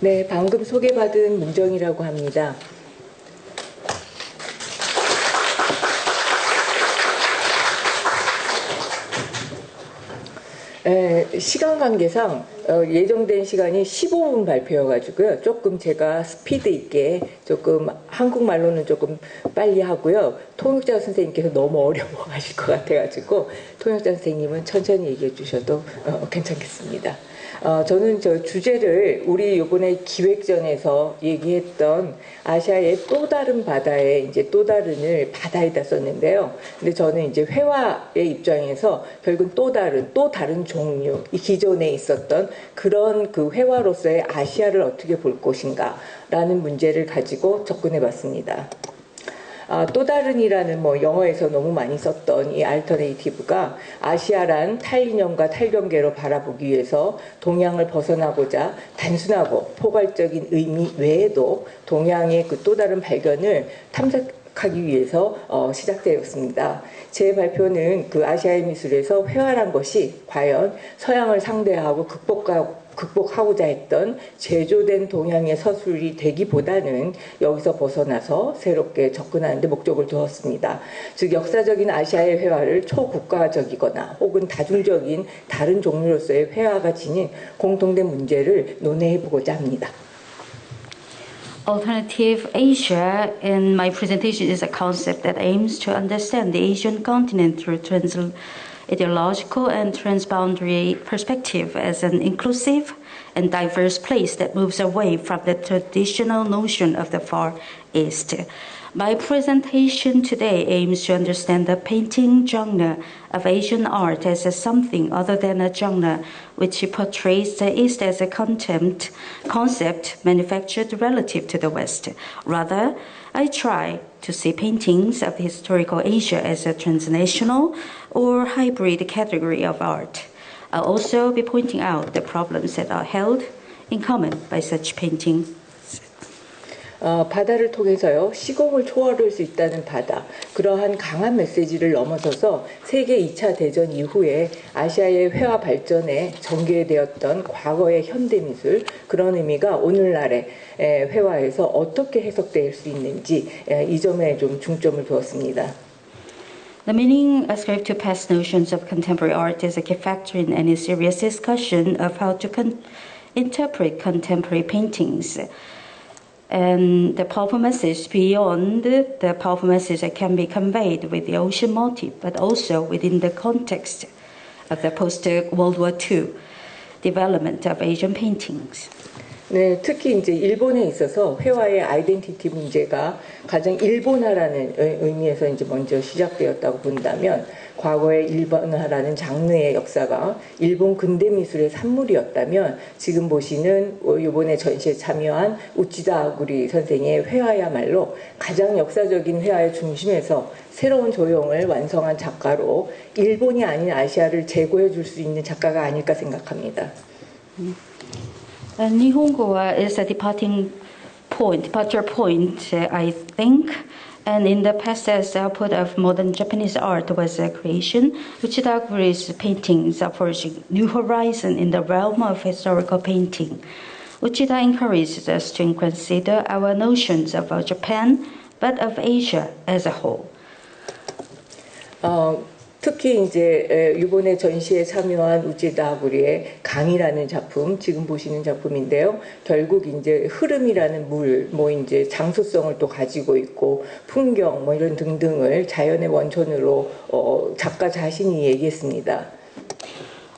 네, 방금 소개받은 문정이라고 합니다. 시간 관계상 예정된 시간이 15분 발표여가지고요. 조금 제가 스피드 있게 조금 한국말로는 조금 빨리 하고요. 통역자 선생님께서 너무 어려워하실 것 같아가지고 통역자 선생님은 천천히 얘기해 주셔도 괜찮겠습니다. 저는 저 주제를 우리 이번에 기획전에서 얘기했던 아시아의 또 다른 바다에 이제 또 다른을 바다에다 썼는데요. 근데 저는 이제 회화의 입장에서 결국 또 다른 종류, 이 기존에 있었던 그런 그 회화로서의 아시아를 어떻게 볼 것인가라는 문제를 가지고 접근해 봤습니다. 또 다른이라는 뭐 영어에서 너무 많이 썼던 이 알터네이티브가 아시아란 탈이념과 탈경계로 바라보기 위해서 동양을 벗어나고자 단순하고 포괄적인 의미 외에도 동양의 그 또 다른 발견을 탐색하기 위해서 시작되었습니다. 제 발표는 그 아시아의 미술에서 회화란 것이 과연 서양을 상대하고 극복하고자 했던 제조된 동양의 서술이 되기보다는 여기서 벗어나서 새롭게 접근하는 데 목적을 두었습니다. 즉 역사적인 아시아의 회화를 초국가적이거나 혹은 다중적인 다른 종류로서의 회화가 지닌 공통된 문제를 논의해보고자 합니다. Alternative Asia in my presentation is a concept that aims to understand the Asian continent through ideological and transboundary perspective as an inclusive and diverse place that moves away from the traditional notion of the Far East. My presentation today aims to understand the painting genre of Asian art as something other than a genre which portrays the East as a concept manufactured relative to the West. Rather, I try to see paintings of historical Asia as a transnational or hybrid category of art. I'll also be pointing out the problems that are held in common by such paintings. 바다를 통해서요, 시공을 초월할 수 있다는 바다, 그러한 강한 메시지를 넘어서서 세계 2차 대전 이후에 아시아의 회화 발전에 전개되었던 과거의 현대미술, 그런 의미가 오늘날의 회화에서 어떻게 해석될 수 있는지 이 점에 좀 중점을 두었습니다. The meaning ascribed to past notions of contemporary art is a key factor in any serious discussion of how to interpret contemporary paintings. And the powerful message beyond the powerful message that can be conveyed with the ocean motif, but also within the context of the post-World War II development of Asian paintings. 네, 특히 이제 일본에 있어서 회화의 아이덴티티 문제가 가장 일본화라는 의미에서 이제 먼저 시작되었다고 본다면 과거의 일본화라는 장르의 역사가 일본 근대 미술의 산물이었다면 지금 보시는 이번에 전시에 참여한 우치다 아구리 선생의 회화야말로 가장 역사적인 회화의 중심에서 새로운 조형을 완성한 작가로 일본이 아닌 아시아를 제고해 줄 수 있는 작가가 아닐까 생각합니다. Nihongo is a departure point, I think. And in the past, as the output of modern Japanese art was a creation, Uchida Aguri's paintings are forging new horizon in the realm of historical painting. Uchida encourages us to consider our notions of Japan, but of Asia as a whole. 특히 이제 이번에 전시에 참여한 우치다 아구리의 강이라는 작품, 지금 보시는 작품인데요. 결국 이제 흐름이라는 물, 뭐 이제 장소성을 또 가지고 있고 풍경, 뭐 이런 등등을 자연의 원천으로 작가 자신이 얘기했습니다.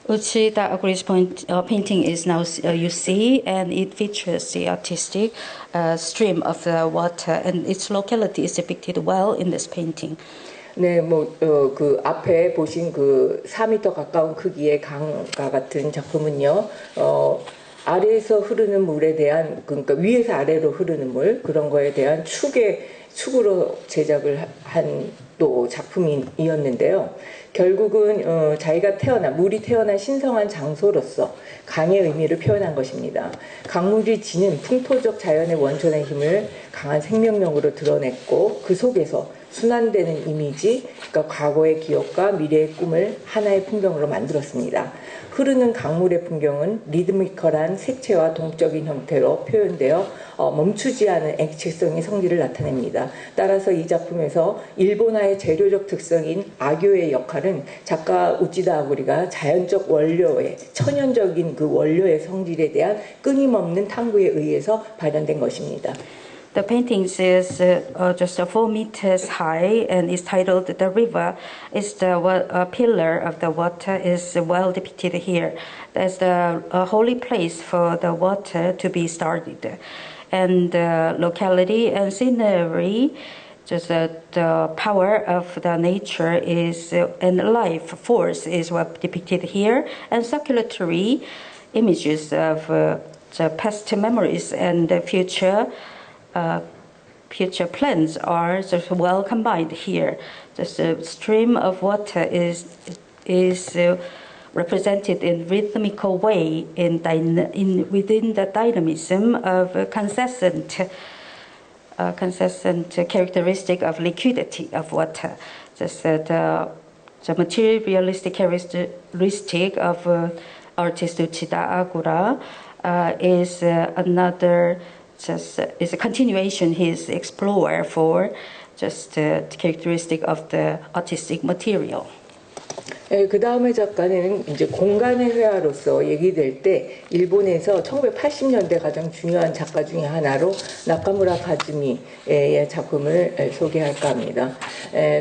Uchida Aguri's painting is now you see, and it features the artistic stream of the water, and its locality is depicted well in this painting. 네, 그 앞에 보신 그 4m 가까운 크기의 강과 같은 작품은요, 아래에서 흐르는 물에 대한, 그러니까 위에서 아래로 흐르는 물, 그런 거에 대한 축으로 제작을 한 또 작품이었는데요. 결국은 물이 태어난 신성한 장소로서 강의 의미를 표현한 것입니다. 강물이 지닌 풍토적 자연의 원천의 힘을 강한 생명력으로 드러냈고 그 속에서 순환되는 이미지, 그러니까 과거의 기억과 미래의 꿈을 하나의 풍경으로 만들었습니다. 흐르는 강물의 풍경은 리드미컬한 색채와 동적인 형태로 표현되어 멈추지 않은 액체성의 성질을 나타냅니다. 따라서 이 작품에서 일본화의 재료적 특성인 아교의 역할은 작가 우치다 아구리가 자연적 원료의 천연적인 그 원료의 성질에 대한 끊임없는 탐구에 의해서 발현된 것입니다. The painting is just 4 meters high and is titled "The River." Is the pillar of the water is well depicted here. That's the holy place for the water to be started, and the locality and scenery. Just the power of the nature is and life force is what depicted here, and circulatory images of the past memories and the future plans are just well combined here. Just a stream of water is represented in rhythmical way within the dynamism of consistent characteristic of liquidity of water. Just the materialistic characteristic of artist Uchida Agura is another. Is a continuation his explore for just the characteristic of the artistic material. 예, 그 다음에 작가는 이제 공간의 회화로서 얘기될 때 일본에서 1980년대 가장 중요한 작가 중에 하나로 나카무라 가즈미의 작품을 소개할까 합니다.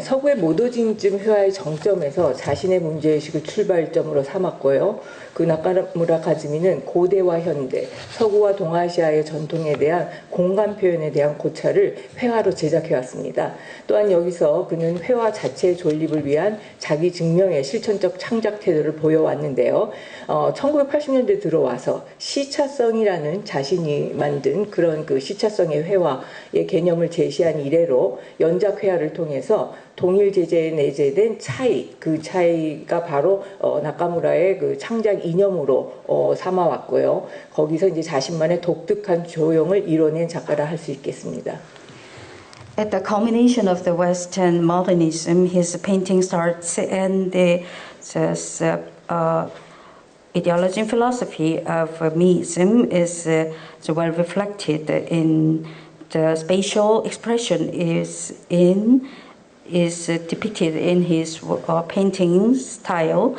서구의 모더니즘 회화의 정점에서 자신의 문제의식을 출발점으로 삼았고요. 그 나카무라 가즈미는 고대와 현대, 서구와 동아시아의 전통에 대한 공간 표현에 대한 고찰을 회화로 제작해왔습니다. 또한 여기서 그는 회화 자체의 존립을 위한 자기 증명의 실천적 창작 태도를 보여왔는데요. 1980년대 들어와서 시차성이라는 자신이 만든 그런 그 시차성의 회화의 개념을 제시한 이래로 연작 회화를 통해서 동일 제재에 내재된 차이, 그 차이가 바로 나카무라의 그 창작 이념으로 삼아왔고요. 거기서 이제 자신만의 독특한 조형을 이뤄낸 작가라 할 수 있겠습니다. At the culmination of the Western modernism, his painting starts, and the ideology and philosophy of Meism is well reflected in the spatial expression is depicted in his painting style,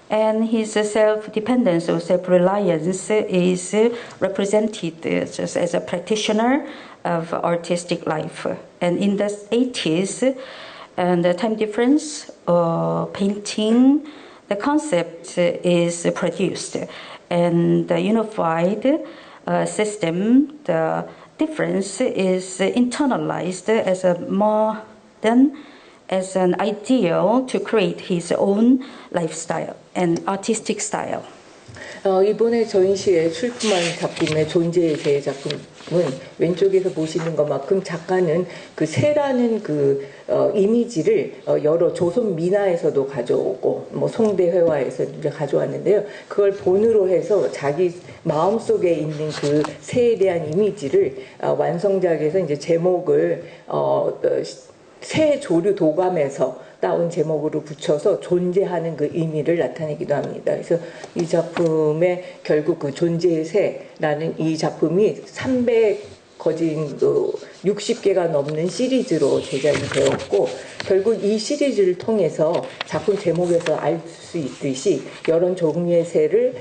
and his self-dependence or self-reliance is represented just as a practitioner of artistic life. And in the 80s, and the time difference painting, the concept is produced, and the unified system, the difference is internalized as a modern, as an ideal to create his own lifestyle and artistic style. 이번에 전시에 출품한 작품의 존재의 새 작품은 왼쪽에서 보시는 것만큼 작가는 그 새라는 그 이미지를 여러 조선 민화에서도 가져오고 뭐 송대 회화에서 이제 가져왔는데요. 그걸 본으로 해서 자기 마음속에 있는 그 새에 대한 이미지를 완성작에서 이제 제목을 새 조류 도감에서 따온 제목으로 붙여서 존재하는 그 의미를 나타내기도 합니다. 그래서 이 작품의 결국 그 존재의 새라는 이 작품이 300거진 60개가 넘는 시리즈로 제작이 되었고 결국 이 시리즈를 통해서 작품 제목에서 알 수 있듯이 여러 종류의 새를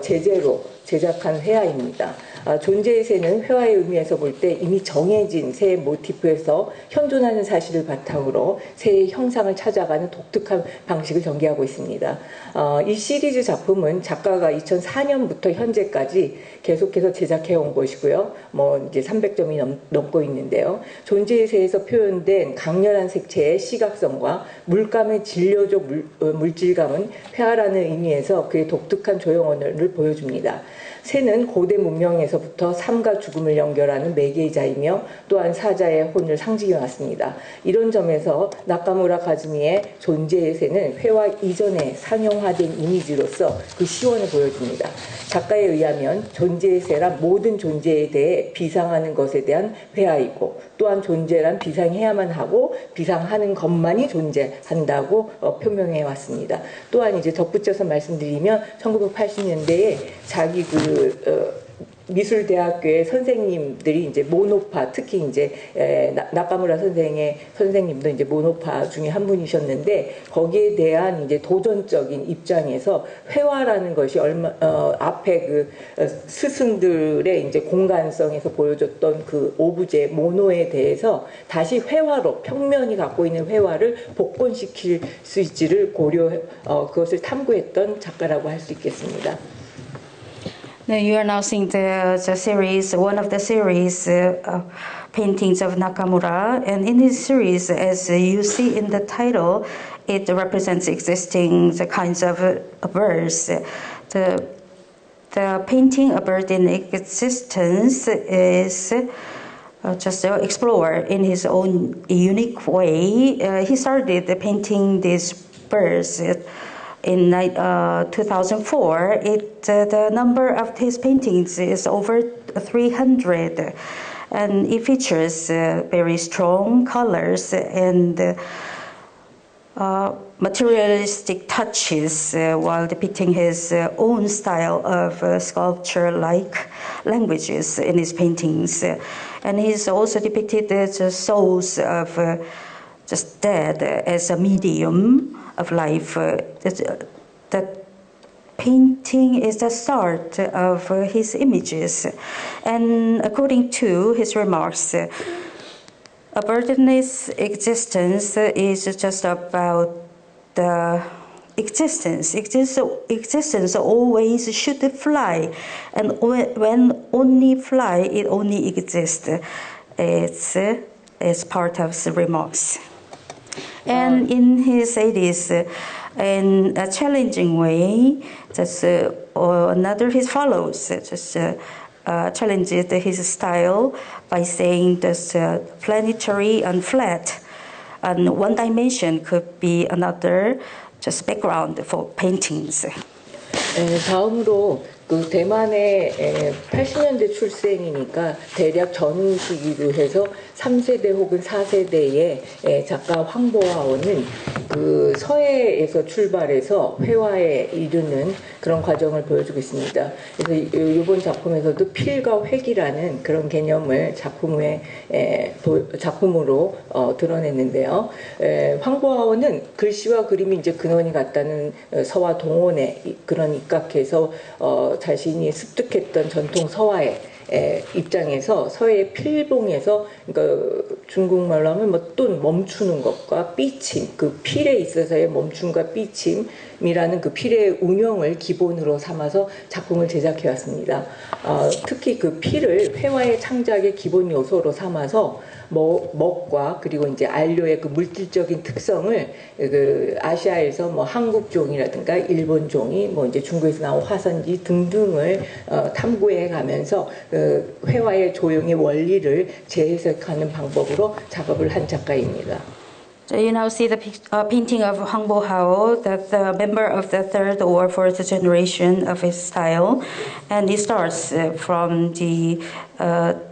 제재로 제작한 회화입니다. 존재의 새는 회화의 의미에서 볼 때 이미 정해진 새의 모티프에서 현존하는 사실을 바탕으로 새의 형상을 찾아가는 독특한 방식을 전개하고 있습니다. 이 시리즈 작품은 작가가 2004년부터 현재까지 계속해서 제작해온 것이고요. 뭐 이제 300점이 넘고 있는데요. 존재의 새에서 표현된 강렬한 색채의 시각성과 물감의 진료적 물질감은 회화라는 의미에서 그의 독특한 조형 언어를 보여줍니다. 새는 고대 문명에서부터 삶과 죽음을 연결하는 매개자이며 또한 사자의 혼을 상징해왔습니다. 이런 점에서 나카무라 가즈미의 존재의 새는 회화 이전에 상용화된 이미지로서 그 시원을 보여줍니다. 작가에 의하면 존재의 새란 모든 존재에 대해 비상하는 것에 대한 회화 비태아이고 또한 존재란 비상해야만 하고 비상하는 것만이 존재한다고 표명해 왔습니다. 또한 이제 덧붙여서 말씀드리면 1980년대에 자기 미술대학교의 선생님들이 이제 모노파, 특히 이제 나카무라 선생님도 이제 모노파 중에 한 분이셨는데 거기에 대한 이제 도전적인 입장에서 회화라는 것이 앞에 그 스승들의 이제 공간성에서 보여줬던 그 오브제 모노에 대해서 다시 회화로 평면이 갖고 있는 회화를 복권시킬 수 있지를 그것을 탐구했던 작가라고 할 수 있겠습니다. Now you are now seeing the series, one of the series paintings of Nakamura, and in this series, as you see in the title, it represents existing the kinds of birds. The painting A Bird in Existence is just to explore in his own unique way. He started painting these birds in 2004. The number of his paintings is over 300, and it features very strong colors and materialistic touches while depicting his own style of sculpture-like languages in his paintings. And he's also depicted the souls of just dead as a medium of life. That painting is the start of his images. And according to his remarks, A Bird in Existence is just about the existence. Existence always should fly, and when only fly, it only exists. It's part of the remarks. And in his 80s, in a challenging way, just another his follows just challenged his style by saying that planetary and flat, and one dimension could be another just background for paintings. 다음으로 그 대만의 80년대 출생이니까 대략 전후 시기로 해서 3세대 혹은 4세대의 작가 황보하오는 그 서해에서 출발해서 회화에 이르는 그런 과정을 보여주고 있습니다. 그래서 이번 작품에서도 필과 획이라는 그런 개념을 작품으로 드러냈는데요. 황보하오는 글씨와 그림이 이제 근원이 같다는 서화 동원에 그런 입각해서 자신이 습득했던 전통 서화의 입장에서 서해의 필봉에서, 그러니까 중국말로 하면 뭐 뚠 멈추는 것과 삐침, 그 필에 있어서의 멈춤과 삐침이라는 그 필의 운영을 기본으로 삼아서 작품을 제작해 왔습니다. 특히 그 필을 회화의 창작의 기본 요소로 삼아서 먹과 그리고 이제 안료의 그 물질적인 특성을 그 아시아에서 뭐 한국 종이라든가 일본 종이, 뭐 이제 중국에서 나온 화선지 등등을 탐구해 가면서 그 회화의 조형의 원리를 재해석하는 방법으로 작업을 한 작가입니다. So you now see the painting of Hwang Bo-hao, the member of the third or fourth generation of his style, and it starts from the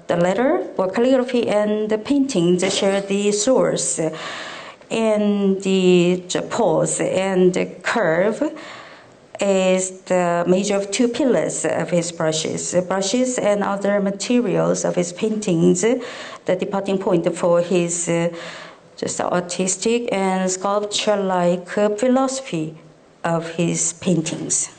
letter or calligraphy and the painting that share the source, and the pose and the curve is the major of two pillars of his brushes and other materials of his paintings, the departing point for his just artistic and sculpture-like philosophy of his paintings.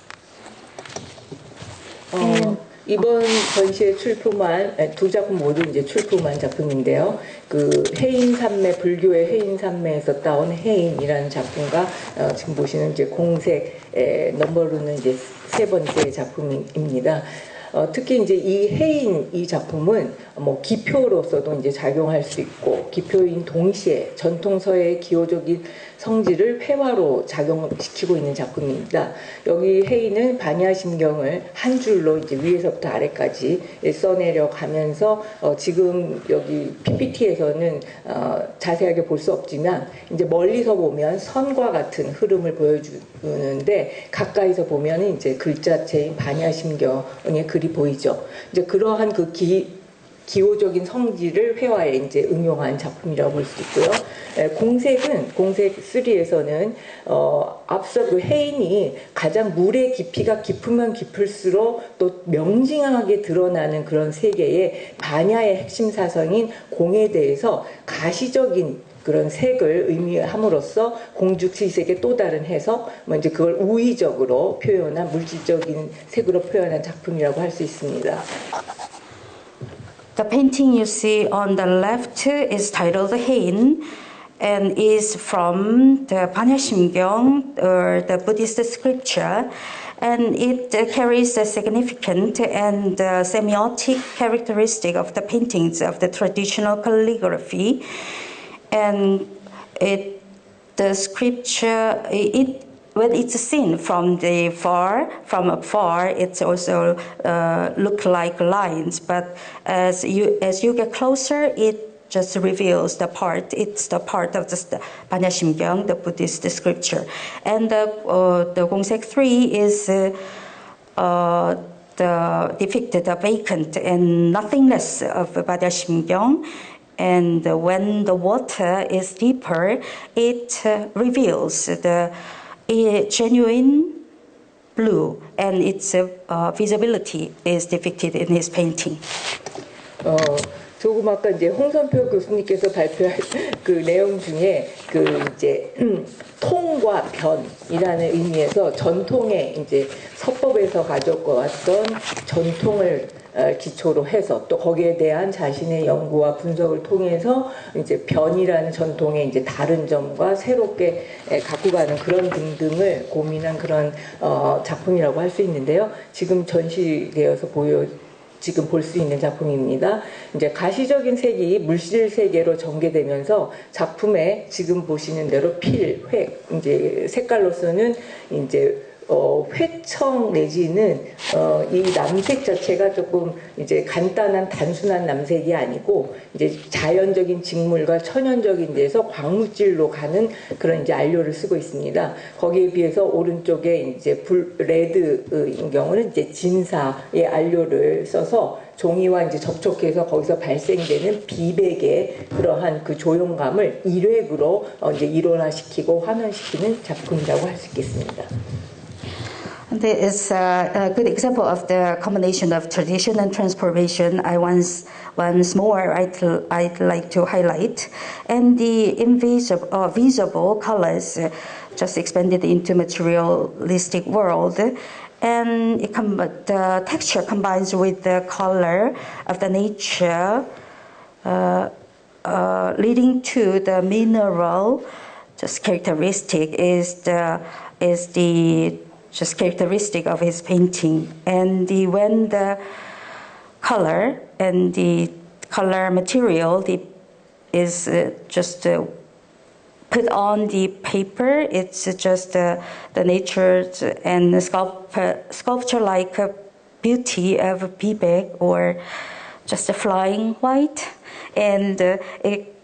이번 전시에 출품한 두 작품 모두 이제 출품한 작품인데요. 그 해인산매, 불교의 해인산매에서 따온 해인이라는 작품과 지금 보시는 이제 공색 넘버로는 이제 세 번째 작품입니다. 특히 이제 이 해인 이 작품은 뭐 기표로서도 이제 작용할 수 있고, 기표인 동시에 전통 서예의 기호적인 성질을 회화로 작용시키고 있는 작품입니다. 여기 해인은 반야심경을 한 줄로 이제 위에서부터 아래까지 써내려 가면서 지금 여기 PPT에서는 자세하게 볼 수 없지만 이제 멀리서 보면 선과 같은 흐름을 보여주는데 가까이서 보면 이제 글자체인 반야심경의 글이 보이죠. 이제 그러한 그 기호적인 성질을 회화에 이제 응용한 작품이라고 볼 수 있고요. 공색은 공색 3에서는 앞서 그 해인이 가장 물의 깊이가 깊으면 깊을수록 또 명징하게 드러나는 그런 세계의 반야의 핵심 사성인 공에 대해서 가시적인 그런 색을 의미함으로써 공주칠색의 또 다른 해석, 뭐 이제 그걸 우의적으로 표현한 물질적인 색으로 표현한 작품이라고 할 수 있습니다. The painting you see on the left is titled Hein and is from the Panyashimgyong, or the Buddhist scripture, and it carries a significant and semiotic characteristic of the paintings of the traditional calligraphy. And the scripture, when it's seen from afar, it's also look like lines. But as you get closer, it just reveals the part. It's the part of the Panyashimgyong, the Buddhist scripture. And the Gongsek 3 is depicted the vacant and nothingness of Panyashimgyong. And when the water is deeper, it reveals the genuine blue, and its visibility is depicted in his painting. 조금 아까 이제 홍선표 교수님께서 발표한 그 내용 중에 그 이제 통과 변이라는 의미에서 전통의 이제 서법에서 가져왔던 전통을 기초로 해서 또 거기에 대한 자신의 연구와 분석을 통해서 이제 변이라는 전통의 이제 다른 점과 새롭게 갖고 가는 그런 등등을 고민한 그런 작품이라고 할 수 있는데요. 지금 전시되어서 지금 볼 수 있는 작품입니다. 이제 가시적인 색이 물질 세계로 전개되면서 작품에 지금 보시는 대로 이제 색깔로서는 이제 회청 내지는 이 남색 자체가 조금 이제 간단한 단순한 남색이 아니고 이제 자연적인 직물과 천연적인 데서 광물질로 가는 그런 이제 안료를 쓰고 있습니다. 거기에 비해서 오른쪽에 이제 레드인 경우는 이제 진사의 안료를 써서 종이와 이제 접촉해서 거기서 발생되는 비백의 그러한 그 조형감을 일획으로 이제 일원화시키고 환원시키는 작품이라고 할 수 있겠습니다. This is a good example of the combination of tradition and transformation. Once more I'd like to highlight, and the invisible visible colors just expanded into materialistic world, and the texture combines with the color of the nature, leading to the mineral. Just characteristic is the just characteristic of his painting. And when the color and the color material is just put on the paper, it's just the nature and sculpture-like beauty of a bibek, or just a flying white, and it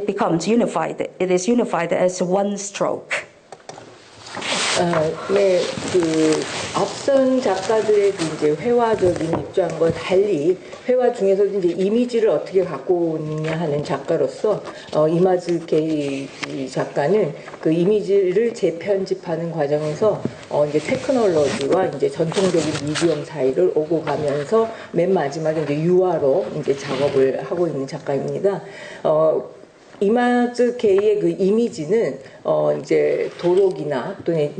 becomes unified. It is unified as one stroke. 네, 그 앞선 작가들의 이제 회화적인 입장과 달리 회화 중에서도 이제 이미지를 어떻게 갖고 오느냐 하는 작가로서 이마즈 게이 작가는 그 이미지를 재편집하는 과정에서 이제 테크놀로지와 이제 전통적인 미디엄 사이를 오고 가면서 맨 마지막에 이제 유화로 이제 작업을 하고 있는 작가입니다. 이마즈 게이의 그 이미지는 이제 도록이나 또는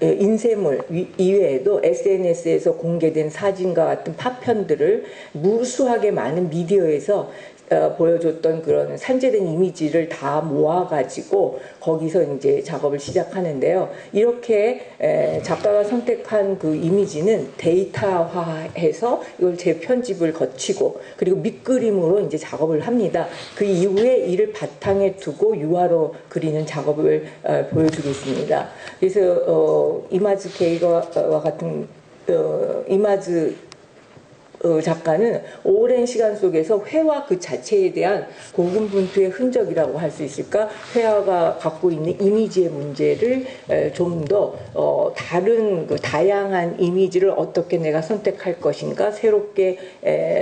인쇄물 이외에도 SNS에서 공개된 사진과 같은 파편들을 무수하게 많은 미디어에서 보여줬던 그런 산재된 이미지를 다 모아가지고 거기서 이제 작업을 시작하는데요. 이렇게 작가가 선택한 그 이미지는 데이터화해서 이걸 재편집을 거치고 그리고 밑그림으로 이제 작업을 합니다. 그 이후에 이를 바탕에 두고 유화로 그리는 작업을 보여주겠습니다. 그래서 이마즈 게이와 같은 이마즈 작가는 오랜 시간 속에서 회화 그 자체에 대한 고군분투의 흔적이라고 할 수 있을까? 회화가 갖고 있는 이미지의 문제를 좀 더 다른 그 다양한 이미지를 어떻게 내가 선택할 것인가, 새롭게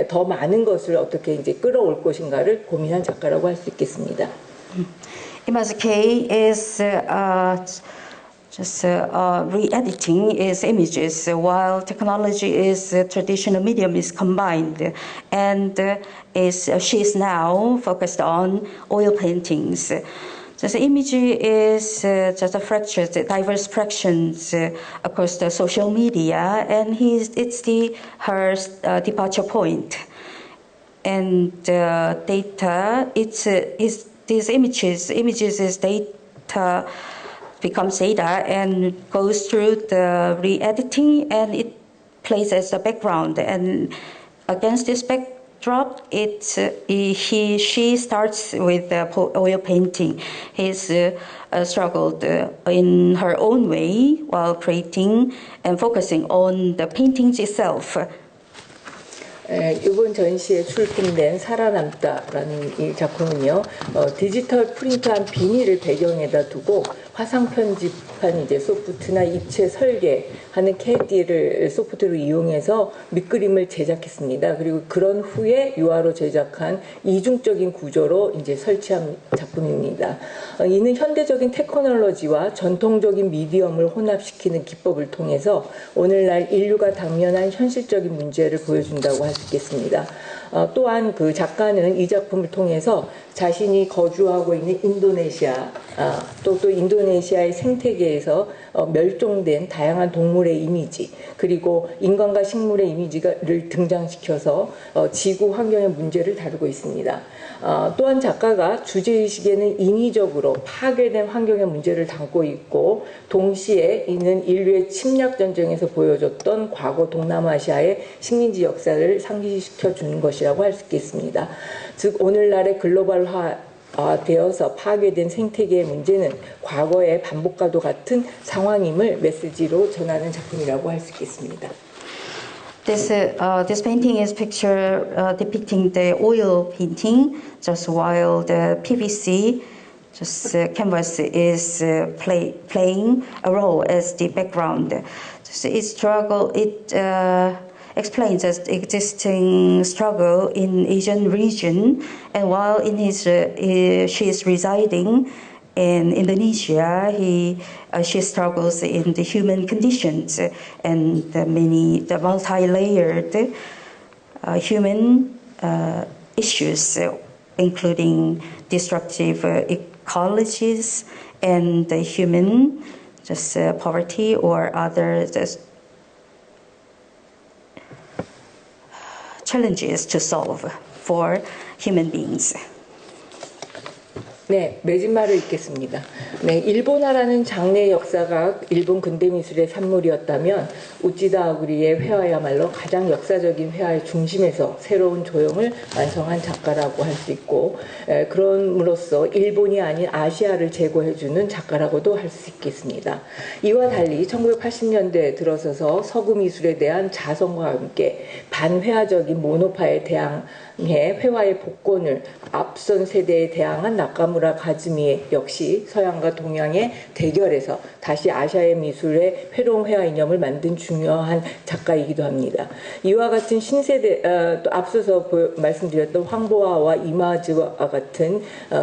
더 많은 것을 어떻게 이제 끌어올 것인가를 고민한 작가라고 할 수 있겠습니다. Image K is just re-editing its images while technology is traditional medium is combined, and she is now focused on oil paintings. The image is just a fractured, diverse fractions across the social media, and her departure point. And data, these images is data, becomes data and goes through the re-editing, and it plays as the background. And against this backdrop, she starts with oil painting. He's struggled in her own way while creating and focusing on the paintings itself. 이번 전시에 출품된 살아남다라는 이 작품은요, 디지털 프린트한 비닐을 배경에다 두고 화상 편집한 이제 소프트나 입체 설계하는 CAD를 소프트로 이용해서 밑그림을 제작했습니다. 그리고 그런 후에 유화로 제작한 이중적인 구조로 이제 설치한 작품입니다. 이는 현대적인 테크놀로지와 전통적인 미디엄을 혼합시키는 기법을 통해서 오늘날 인류가 당면한 현실적인 문제를 보여준다고 할 수 있겠습니다. 또한 그 작가는 이 작품을 통해서 자신이 거주하고 있는 인도네시아, 또 인도네시아의 생태계에서 멸종된 다양한 동물의 이미지, 그리고 인간과 식물의 이미지를 등장시켜서 지구 환경의 문제를 다루고 있습니다. 또한 작가가 주제의식에는 인위적으로 파괴된 환경의 문제를 담고 있고, 동시에 이는 인류의 침략 전쟁에서 보여줬던 과거 동남아시아의 식민지 역사를 상기시켜 주는 것이라고 할 수 있겠습니다. 즉 오늘날의 글로벌화 되어서 파괴된 생태계의 문제는 과거의 반복과도 같은 상황임을 메시지로 전하는 작품이라고 할 수 있겠습니다. This painting is picture depicting the oil painting, just while the PVC canvas is playing a role as the background. It explains the existing struggle in Asian region, and while she is residing in Indonesia, she struggles in the human conditions and the multi-layered human issues, including destructive ecologies and the human poverty or other challenges to solve for human beings. 네, 매진말을 읽겠습니다. 네, 일본화라는 장르의 역사가 일본 근대미술의 산물이었다면 우찌다 아구리의 회화야말로 가장 역사적인 회화의 중심에서 새로운 조형을 완성한 작가라고 할 수 있고, 그럼으로써 일본이 아닌 아시아를 제고해주는 작가라고도 할 수 있겠습니다. 이와 달리 1980년대에 들어서서 서구 미술에 대한 자성과 함께 반회화적인 모노파에 대항해 회화의 복권을 앞선 세대에 대항한 나카무라 가즈미 역시 서양과 동양의 대결에서 다시 아시아의 미술의 회로운 회화 이념을 만든 중요한 작가이기도 합니다. 이와 같은 신세대, 또 앞서서 말씀드렸던 황보아와 이마즈와 같은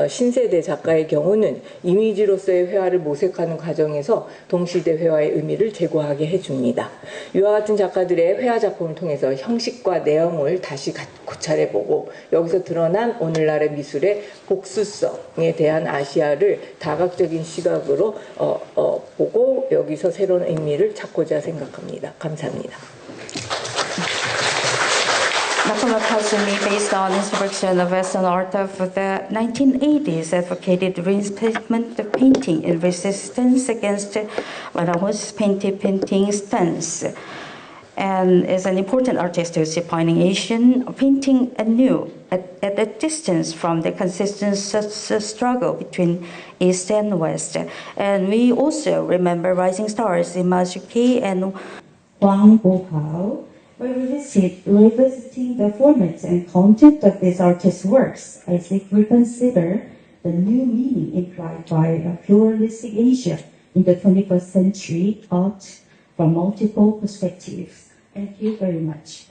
신세대 작가의 경우는 이미지로서의 회화를 모색하는 과정에서 동시대 회화의 의미를 제고하게 해줍니다. 이와 같은 작가들의 회화 작품을 통해서 형식과 내용을 다시 고찰해보고 여기서 드러난 오늘날의 미술의 복수성에 대한 아시아를 다각적인 시각으로 보고 여기서 새로운 의미를 찾고자 생각합니다. 감사합니다. Nakamura Kazumi, based on inspiration of Western art of the 1980s, advocated reinstatement of painting in resistance against Ramos painting stance, and is an important artist who's defining Asian painting anew at a distance from the consistent struggle between East and West. And we also remember rising stars in Image K and Wang Bohao, When revisiting the formats and content of this artist's works, I think we consider the new meaning implied by a pluralistic Asia in the 21st century art from multiple perspectives. Thank you very much.